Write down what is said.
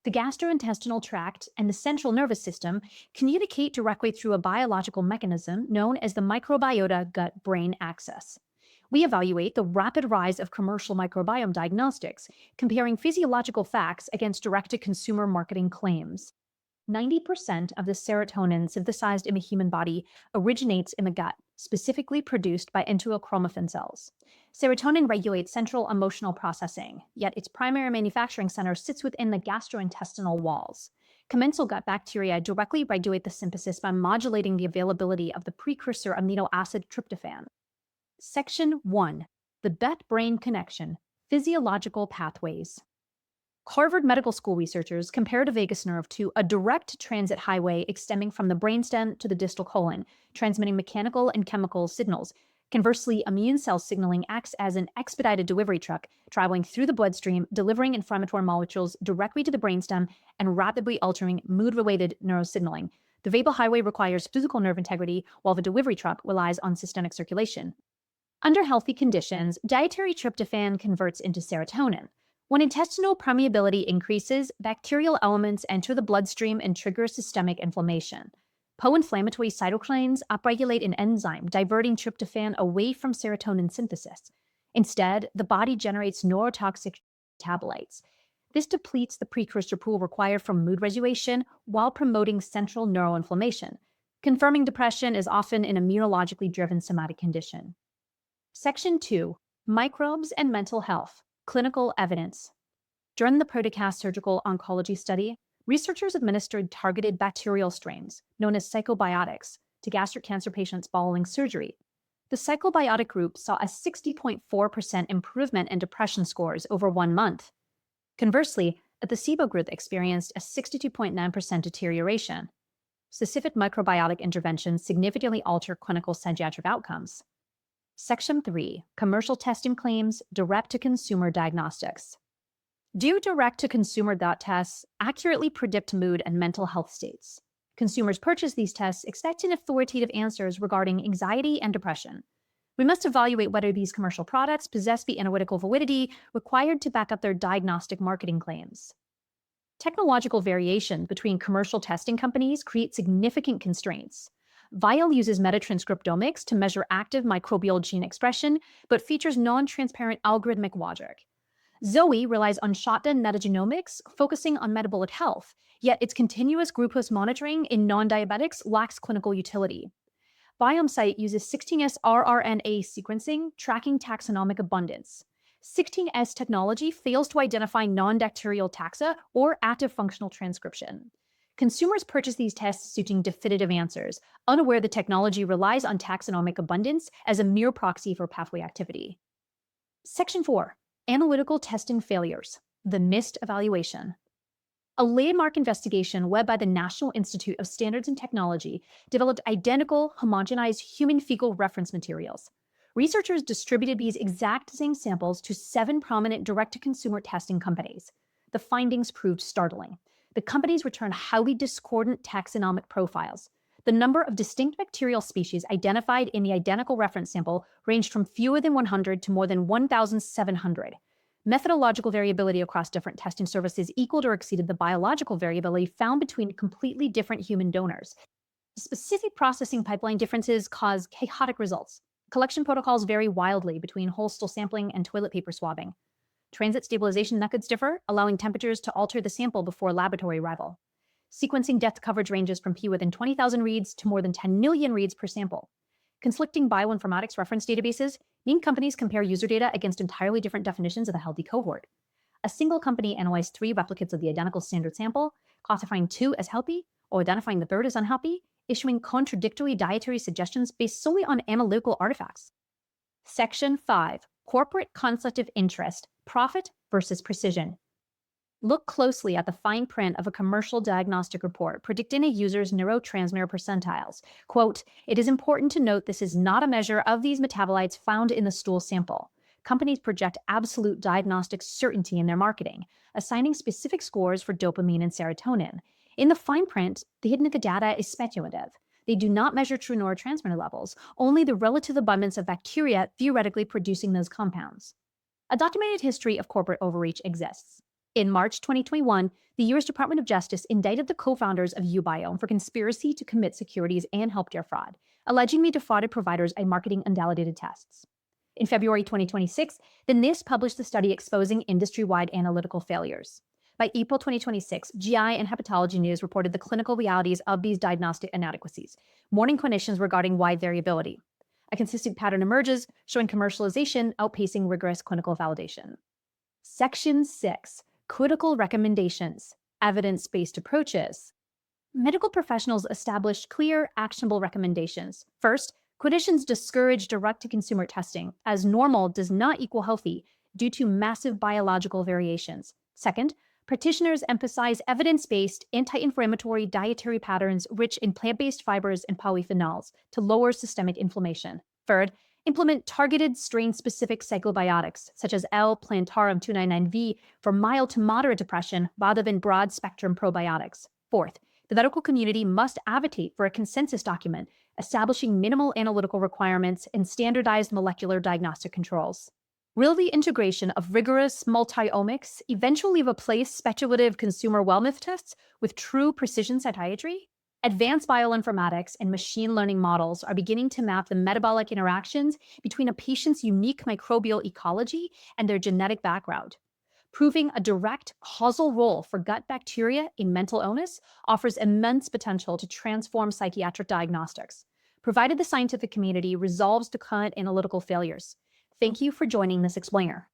The gastrointestinal tract and the central nervous system communicate directly through a biological mechanism known as the microbiota gut brain axis. We evaluate the rapid rise of commercial microbiome diagnostics, comparing physiological facts against direct to consumer marketing claims. 90% of the serotonin synthesized in the human body originates in the gut, specifically produced by enterochromaffin cells. Serotonin regulates central emotional processing, yet its primary manufacturing center sits within the gastrointestinal walls. Commensal gut bacteria directly regulate the synthesis by modulating the availability of the precursor amino acid tryptophan. Section 1. The Gut-Brain Connection, Physiological Pathways. Harvard Medical School researchers compared a vagus nerve to a direct transit highway extending from the brainstem to the distal colon, transmitting mechanical and chemical signals. Conversely, immune cell signaling acts as an expedited delivery truck, traveling through the bloodstream, delivering inflammatory molecules directly to the brainstem and rapidly altering mood-related neurosignaling. The vagal highway requires physical nerve integrity, while the delivery truck relies on systemic circulation. Under healthy conditions, dietary tryptophan converts into serotonin. When intestinal permeability increases, bacterial elements enter the bloodstream and trigger systemic inflammation. Pro-inflammatory cytokines upregulate an enzyme, diverting tryptophan away from serotonin synthesis. Instead, the body generates neurotoxic metabolites. This depletes the precursor pool required for mood regulation while promoting central neuroinflammation. Confirming depression is often an immunologically driven somatic condition. Section 2. Microbes and Mental Health. Clinical evidence. During the Protocast surgical oncology study, researchers administered targeted bacterial strains, known as Psychobiotics, to gastric cancer patients following surgery. The Psychobiotic group saw a 60.4% improvement in depression scores over 1 month. Conversely, a placebo group experienced a 62.9% deterioration. Specific microbiotic interventions significantly alter clinical psychiatric outcomes. Section 3. Commercial testing claims, direct-to-consumer diagnostics. Do direct-to-consumer tests accurately predict mood and mental health states? Consumers purchase these tests expecting authoritative answers regarding anxiety and depression. We must evaluate whether these commercial products possess the analytical validity required to back up their diagnostic marketing claims. Technological variation between commercial testing companies creates significant constraints. Vial uses metatranscriptomics to measure active microbial gene expression, but features non-transparent algorithmic logic. Zoe relies on shotgun metagenomics, focusing on metabolic health, yet its continuous glucose monitoring in non-diabetics lacks clinical utility. BiomeSite uses 16S rRNA sequencing, tracking taxonomic abundance. 16S technology fails to identify non-bacterial taxa or active functional transcription. Consumers purchase these tests seeking definitive answers, unaware the technology relies on taxonomic abundance as a mere proxy for pathway activity. Section 4. Analytical testing failures. The NIST evaluation. A landmark investigation led by the National Institute of Standards and Technology developed identical, homogenized human fecal reference materials. Researchers distributed these exact same samples to 7 prominent direct-to-consumer testing companies. The findings proved startling. The companies returned highly discordant taxonomic profiles. The number of distinct bacterial species identified in the identical reference sample ranged from fewer than 100 to more than 1,700. Methodological variability across different testing services equaled or exceeded the biological variability found between completely different human donors. Specific processing pipeline differences cause chaotic results. Collection protocols vary wildly between whole stool sampling and toilet paper swabbing. Transit stabilization methods differ, allowing temperatures to alter the sample before laboratory arrival. Sequencing depth coverage ranges from p within 20,000 reads to more than 10 million reads per sample. Conflicting bioinformatics reference databases mean companies compare user data against entirely different definitions of the healthy cohort. A single company analyzed 3 replicates of the identical standard sample, classifying 2 as healthy or identifying the third as unhealthy, issuing contradictory dietary suggestions based solely on analytical artifacts. Section 5. Corporate conflict of interest, profit versus precision. Look closely at the fine print of a commercial diagnostic report predicting a user's neurotransmitter percentiles. Quote, "It is important to note this is not a measure of these metabolites found in the stool sample. Companies project absolute diagnostic certainty in their marketing, assigning specific scores for dopamine and serotonin. In the fine print, the hidden data is speculative. They do not measure true neurotransmitter levels, only the relative abundance of bacteria theoretically producing those compounds." A documented history of corporate overreach exists. In March 2021, the U.S. Department of Justice indicted the co-founders of Ubiome for conspiracy to commit securities and healthcare fraud, alleging they defrauded providers by marketing unvalidated tests. In February 2026, the NIST published a study exposing industry-wide analytical failures. By April 2026, GI and Hepatology News reported the clinical realities of these diagnostic inadequacies, warning clinicians regarding wide variability. A consistent pattern emerges, showing commercialization outpacing rigorous clinical validation. Section 6. Critical recommendations. Evidence-based approaches. Medical professionals established clear, actionable recommendations. First, clinicians discourage direct-to-consumer testing, as normal does not equal healthy due to massive biological variations. Second, practitioners emphasize evidence-based, anti-inflammatory dietary patterns rich in plant-based fibers and polyphenols to lower systemic inflammation. Third, implement targeted strain-specific psychobiotics, such as L-plantarum 299V for mild to moderate depression rather than broad-spectrum probiotics. Fourth, the medical community must advocate for a consensus document establishing minimal analytical requirements and standardized molecular diagnostic controls. Will the integration of rigorous multi-omics eventually replace speculative consumer wellness tests with true precision psychiatry? Advanced bioinformatics and machine learning models are beginning to map the metabolic interactions between a patient's unique microbial ecology and their genetic background. Proving a direct causal role for gut bacteria in mental illness offers immense potential to transform psychiatric diagnostics, provided the scientific community resolves the current analytical failures. Thank you for joining this explainer.